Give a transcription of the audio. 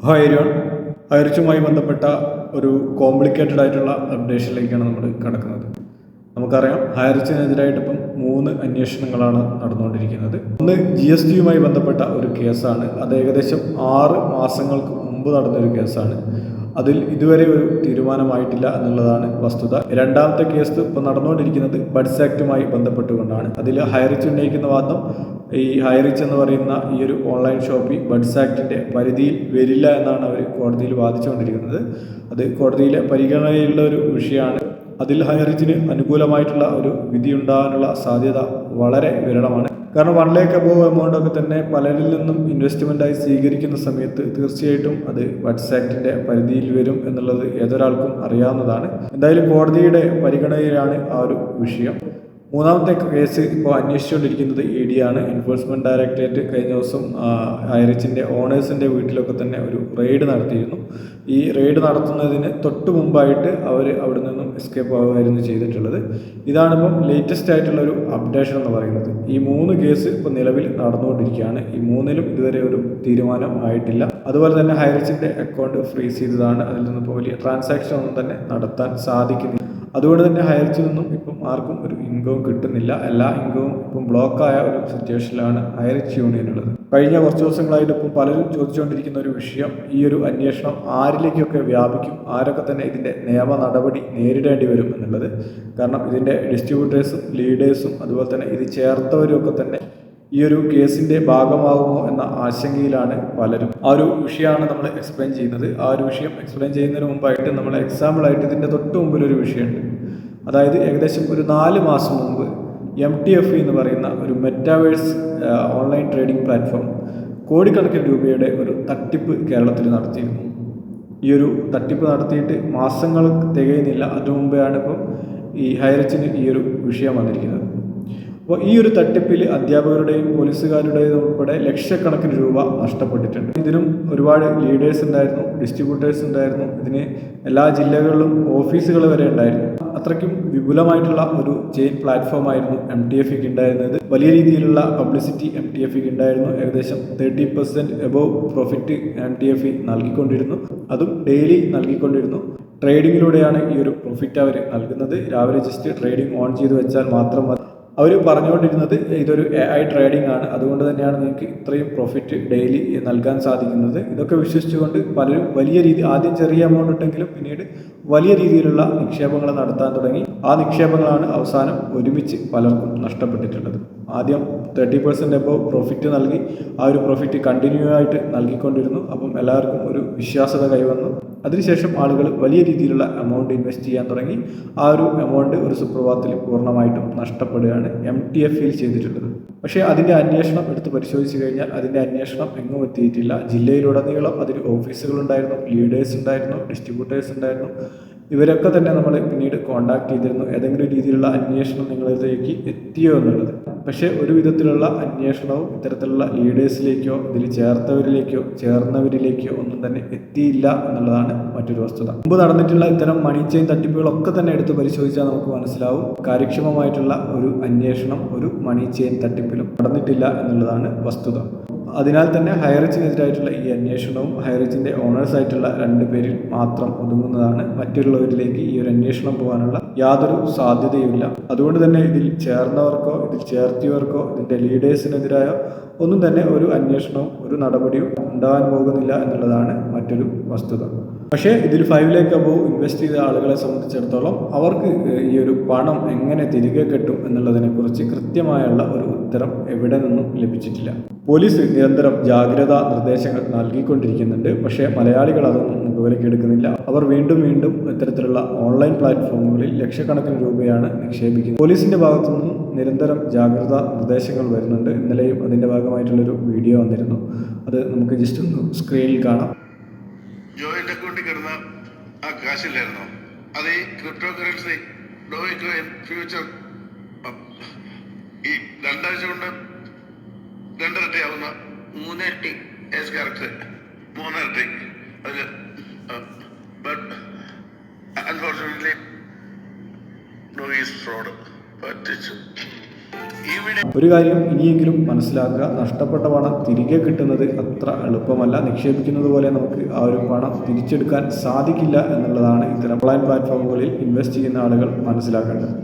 Hi everyone. ഹൈറിച്ചുമായി ബന്ധപ്പെട്ട ഒരു complicated ആയിട്ടുള്ള അപ്ഡേഷനിലേക്കാണ് നമ്മൾ കടക്കുന്നത്. നമുക്കറിയാം, ഹൈറിച്ചിനെതിരായിട്ട് ഇപ്പം 3 അന്വേഷണങ്ങളാണ് നടന്നുകൊണ്ടിരിക്കുന്നത്. ഒന്ന് GST ബന്ധപ്പെട്ട ഒരു കേസാണ്. അത് ഏകദേശം 6 മാസങ്ങൾക്ക് മുമ്പ് നടന്നൊരു കേസാണ്. അതിൽ ഇതുവരെ ഒരു തീരുമാനമായിട്ടില്ല എന്നുള്ളതാണ് വസ്തുത. രണ്ടാമത്തെ കേസ് ഇപ്പോൾ നടന്നുകൊണ്ടിരിക്കുന്നത് ബഡ്സ് ആക്റ്റുമായി ബന്ധപ്പെട്ടുകൊണ്ടാണ്. അതിൽ ഹൈറിച്ച് ഉന്നയിക്കുന്ന വാദം, ഈ ഹൈറിച്ച് എന്ന് പറയുന്ന ഈ ഒരു ഓൺലൈൻ ഷോപ്പ് ബഡ്സ് ആക്ടിൻ്റെ പരിധിയിൽ വരില്ല എന്നാണ് അവർ കോടതിയിൽ വാദിച്ചുകൊണ്ടിരിക്കുന്നത്. അത് കോടതിയിലെ പരിഗണനയിലുള്ള ഒരു വിഷയമാണ്. അതിൽ ഹൈറിച്ചിന് അനുകൂലമായിട്ടുള്ള ഒരു വിധി ഉണ്ടാകാനുള്ള സാധ്യത വളരെ വിരളമാണ്. കാരണം 1 lakh above എമൗണ്ടൊക്കെ തന്നെ പലരിൽ നിന്നും ഇൻവെസ്റ്റ്മെൻറ്റായി സ്വീകരിക്കുന്ന സമയത്ത് തീർച്ചയായിട്ടും അത് ബഡ്സ് ആക്ടിൻ്റെ പരിധിയിൽ വരും എന്നുള്ളത് ഏതൊരാൾക്കും അറിയാവുന്നതാണ്. എന്തായാലും കോടതിയുടെ പരിഗണനയിലാണ് ആ ഒരു വിഷയം. മൂന്നാമത്തെ കേസ് ഇപ്പോൾ അന്വേഷിച്ചുകൊണ്ടിരിക്കുന്നത് ED ആണ്. എൻഫോഴ്സ്മെൻറ്റ് ഡയറക്ടറേറ്റ് കഴിഞ്ഞ ദിവസം ഹൈറിച്ചിൻ്റെ ഓണേഴ്സിൻ്റെ വീട്ടിലൊക്കെ തന്നെ ഒരു റെയ്ഡ് നടത്തിയിരുന്നു. ഈ റെയ്ഡ് നടത്തുന്നതിന് തൊട്ട് മുമ്പായിട്ട് അവർ അവിടെ നിന്നും എസ്കേപ്പ് ആവുകയായിരുന്നു ചെയ്തിട്ടുള്ളത്. ഇതാണിപ്പം ലേറ്റസ്റ്റ് ആയിട്ടുള്ള ഒരു അപ്ഡേഷൻ എന്ന് പറയുന്നത്. ഈ 3 കേസ് ഇപ്പോൾ നിലവിൽ നടന്നുകൊണ്ടിരിക്കുകയാണ്. ഈ 3ലും ഇതുവരെ ഒരു തീരുമാനം ആയിട്ടില്ല. അതുപോലെ തന്നെ ഹൈറിച്ചിൻ്റെ അക്കൗണ്ട് ഫ്രീസ് ചെയ്തതാണ്. അതിൽ നിന്നിപ്പോൾ വലിയ ട്രാൻസാക്ഷൻ ഒന്നും തന്നെ നടത്താൻ സാധിക്കുന്നില്ല. അതുകൊണ്ട് തന്നെ ഹൈറിച്ചിൽ നിന്നും ഇപ്പം ആർക്കും ഒരു ഇൻകവും കിട്ടുന്നില്ല. എല്ലാ ഇൻകവും ഇപ്പം ബ്ലോക്കായ ഒരു സിറ്റുവേഷനിലാണ് ഹൈറിച്ച് യൂണിയൻ ഉള്ളത്. കഴിഞ്ഞ കുറച്ച് ദിവസങ്ങളായിട്ട് ഇപ്പം പലരും ചോദിച്ചുകൊണ്ടിരിക്കുന്ന ഒരു വിഷയം, ഈ ഒരു അന്വേഷണം ആരിലേക്കൊക്കെ വ്യാപിക്കും, ആരൊക്കെ തന്നെ ഇതിൻ്റെ നിയമ നടപടി നേരിടേണ്ടി വരും എന്നുള്ളത്. കാരണം ഇതിൻ്റെ ഡിസ്ട്രിബ്യൂട്ടേഴ്സും ലീഡേഴ്സും അതുപോലെ തന്നെ ഇത് ചേർത്തവരും ഒക്കെ തന്നെ ഈ ഒരു കേസിൻ്റെ ഭാഗമാകുമോ എന്ന ആശങ്കയിലാണ് പലരും. ആ ഒരു വിഷയമാണ് നമ്മൾ എക്സ്പ്ലെയിൻ ചെയ്യുന്നത്. ആ ഒരു വിഷയം എക്സ്പ്ലെയിൻ ചെയ്യുന്നതിന് മുമ്പായിട്ട് നമ്മൾ എക്സാമ്പിളായിട്ട് ഇതിൻ്റെ തൊട്ട് മുമ്പിലൊരു വിഷയമുണ്ട്. അതായത് ഏകദേശം ഒരു 4 മാസം മുമ്പ് MTF എന്ന് പറയുന്ന ഒരു മെറ്റാവേഴ്സ് ഓൺലൈൻ ട്രേഡിംഗ് പ്ലാറ്റ്ഫോം കോടിക്കണക്കിന് രൂപയുടെ ഒരു തട്ടിപ്പ് കേരളത്തിൽ നടത്തിയിരുന്നു. ഈ ഒരു തട്ടിപ്പ് നടത്തിയിട്ട് മാസങ്ങൾ തികയുന്നില്ല. അതിനു മുമ്പെയാണ് ഇപ്പം ഈ ഹൈറിച്ചിന് ഈ ഒരു വിഷയം വന്നിരിക്കുന്നത്. അപ്പോൾ ഈ ഒരു തട്ടിപ്പിൽ അധ്യാപകരുടെയും പോലീസുകാരുടെയും ഉൾപ്പെടെ ലക്ഷക്കണക്കിന് രൂപ നഷ്ടപ്പെട്ടിട്ടുണ്ട്. ഇതിനും ഒരുപാട് ലീഡേഴ്സ് ഉണ്ടായിരുന്നു, ഡിസ്ട്രിബ്യൂട്ടേഴ്സ് ഉണ്ടായിരുന്നു. ഇതിന് എല്ലാ ജില്ലകളിലും ഓഫീസുകൾ വരെ ഉണ്ടായിരുന്നു. അത്രയ്ക്കും വിപുലമായിട്ടുള്ള ഒരു ചെയിൻ പ്ലാറ്റ്ഫോമായിരുന്നു MTFക്ക് ഉണ്ടായിരുന്നത്. വലിയ രീതിയിലുള്ള പബ്ലിസിറ്റി MTFക്ക് ഉണ്ടായിരുന്നു. ഏകദേശം 30% എബോവ് പ്രോഫിറ്റ് MTF നൽകിക്കൊണ്ടിരുന്നു. അതും ഡെയിലി നൽകിക്കൊണ്ടിരുന്നു. ട്രേഡിങ്ങിലൂടെയാണ് ഈ ഒരു പ്രോഫിറ്റ് അവർ നൽകുന്നത്. രാവിലെ ജസ്റ്റ് ട്രേഡിംഗ് ഓൺ ചെയ്ത് വെച്ചാൽ മാത്രം മതി. അവർ പറഞ്ഞുകൊണ്ടിരുന്നത് ഇതൊരു AI ട്രേഡിംഗ് ആണ്, അതുകൊണ്ട് തന്നെയാണ് നിങ്ങൾക്ക് ഇത്രയും പ്രോഫിറ്റ് ഡെയിലി നൽകാൻ സാധിക്കുന്നത്. ഇതൊക്കെ വിശ്വസിച്ചുകൊണ്ട് പലരും വലിയ ആദ്യം ചെറിയ എമൗണ്ട് ഇട്ടെങ്കിലും പിന്നീട് വലിയ രീതിയിലുള്ള നിക്ഷേപങ്ങൾ നടത്താൻ തുടങ്ങി. ആ നിക്ഷേപങ്ങളാണ് അവസാനം ഒരുമിച്ച് പലർക്കും നഷ്ടപ്പെട്ടിട്ടുള്ളത്. ആദ്യം 30% എബോവ് പ്രോഫിറ്റ് നൽകി ആ ഒരു പ്രോഫിറ്റ് കണ്ടിന്യൂ ആയിട്ട് നൽകിക്കൊണ്ടിരുന്നു. അപ്പം എല്ലാവർക്കും ഒരു വിശ്വാസത കൈവന്നു. അതിനുശേഷം ആളുകൾ വലിയ രീതിയിലുള്ള എമൗണ്ട് ഇൻവെസ്റ്റ് ചെയ്യാൻ തുടങ്ങി. ആ ഒരു എമൗണ്ട് ഒരു സുപ്രഭാതത്തിൽ പൂർണ്ണമായിട്ടും നഷ്ടപ്പെടുകയാണ് MTFയിൽ ചെയ്തിട്ടുള്ളത്. പക്ഷേ അതിൻ്റെ അന്വേഷണം എടുത്ത് പരിശോധിച്ച് കഴിഞ്ഞാൽ അതിൻ്റെ അന്വേഷണം എങ്ങും എത്തിയിട്ടില്ല. ജില്ലയിലുടനീളം അതിൽ ഓഫീസുകളുണ്ടായിരുന്നു, ലീഡേഴ്സ് ഉണ്ടായിരുന്നു, ഡിസ്ട്രിബ്യൂട്ടേഴ്സ് ഉണ്ടായിരുന്നു. ഇവരൊക്കെ തന്നെ നമ്മൾ പിന്നീട് കോൺടാക്ട് ചെയ്തിരുന്നു, ഏതെങ്കിലും രീതിയിലുള്ള അന്വേഷണം നിങ്ങളിലേക്ക് എത്തിയോ എന്നുള്ളത്. പക്ഷേ ഒരു വിധത്തിലുള്ള അന്വേഷണവും ഇത്തരത്തിലുള്ള ലീഡേഴ്സിലേക്കോ ഇതിൽ ചേർന്നവരിലേക്കോ ഒന്നും തന്നെ എത്തിയില്ല എന്നുള്ളതാണ് മറ്റൊരു വസ്തുത. മുമ്പ് നടന്നിട്ടുള്ള ഇത്തരം മണി ചെയിൻ തട്ടിപ്പുകളൊക്കെ തന്നെ എടുത്ത് പരിശോധിച്ചാൽ നമുക്ക് മനസ്സിലാവും, കാര്യക്ഷമമായിട്ടുള്ള ഒരു അന്വേഷണം ഒരു മണി ചെയിൻ തട്ടിപ്പിലും നടന്നിട്ടില്ല എന്നുള്ളതാണ് വസ്തുത. അതിനാൽ തന്നെ ഹൈറിച്ചിനെതിരായിട്ടുള്ള ഈ അന്വേഷണവും ഹൈറിച്ചിൻ്റെ ഓണേഴ്സായിട്ടുള്ള 2 പേരിൽ മാത്രം ഒതുങ്ങുന്നതാണ്. മറ്റുള്ളവരിലേക്ക് ഈ ഒരു അന്വേഷണം പോകാനുള്ള യാതൊരു സാധ്യതയുമില്ല. അതുകൊണ്ട് തന്നെ ഇതിൽ ചേർന്നവർക്കോ ഇതിൽ ചേർത്തിയവർക്കോ ഇതിൻ്റെ ലീഡേഴ്സിനെതിരായോ ഒന്നും തന്നെ ഒരു അന്വേഷണവും ഒരു നടപടിയും ഉണ്ടാകാൻ പോകുന്നില്ല എന്നുള്ളതാണ് മറ്റൊരു വസ്തുത. പക്ഷേ ഇതിൽ 5 lakh above ഇൻവെസ്റ്റ് ചെയ്ത ആളുകളെ സംബന്ധിച്ചിടത്തോളം അവർക്ക് ഈ ഒരു പണം എങ്ങനെ തിരികെ കിട്ടും എന്നുള്ളതിനെക്കുറിച്ച് കൃത്യമായുള്ള ഒരു ഉത്തരം എവിടെ നിന്നും ലഭിച്ചിട്ടില്ല. പോലീസ് നിരന്തരം ജാഗ്രതാ നിർദ്ദേശങ്ങൾ നൽകിക്കൊണ്ടിരിക്കുന്നുണ്ട്. പക്ഷേ മലയാളികൾ അതൊന്നും മുഖവിലേക്ക് എടുക്കുന്നില്ല. അവർ വീണ്ടും ഇത്തരത്തിലുള്ള ഓൺലൈൻ പ്ലാറ്റ്ഫോമുകളിൽ ലക്ഷക്കണക്കിന് രൂപയാണ് നിക്ഷേപിക്കുന്നത്. പോലീസിൻ്റെ ഭാഗത്തു നിന്നും നിരന്തരം ജാഗ്രതാ നിർദ്ദേശങ്ങൾ വരുന്നുണ്ട്. ഇന്നലെയും അതിൻ്റെ ഭാഗമായിട്ടുള്ളൊരു വീഡിയോ വന്നിരുന്നു. അത് നമുക്ക് ജസ്റ്റ് ഒന്ന് സ്ക്രീനിൽ കാണാം. ജോയിന്റ് അക്കൗണ്ടിൽ കിടന്ന ആ കാശില്ലായിരുന്നോ, അത് ഈ ക്രിപ്റ്റോ കറൻസി ഫ്യൂച്ചർ ഈ 2 ആഴ്ച കൊണ്ട് 2 ഇരട്ടിയാവുന്ന 3 ഇരട്ടി കറക്റ്റ് 3 ഇരട്ടി അതിൽ. ബട്ട് അൺഫോർച്ചുനേറ്റ്ലി ഫ്രോഡ് പറ്റിച്ചു. ഇവിടെ ഒരു കാര്യം ഇനിയെങ്കിലും മനസ്സിലാക്കുക, നഷ്ടപ്പെട്ട പണം തിരികെ കിട്ടുന്നത് അത്ര എളുപ്പമല്ല. നിക്ഷേപിക്കുന്നത് പോലെ നമുക്ക് ആ ഒരു പണം തിരിച്ചെടുക്കാൻ സാധിക്കില്ല എന്നുള്ളതാണ് ഇത്തരം ഓൺലൈൻ പ്ലാറ്റ്ഫോമുകളിൽ ഇൻവെസ്റ്റ് ചെയ്യുന്ന ആളുകൾ മനസ്സിലാക്കേണ്ടത്.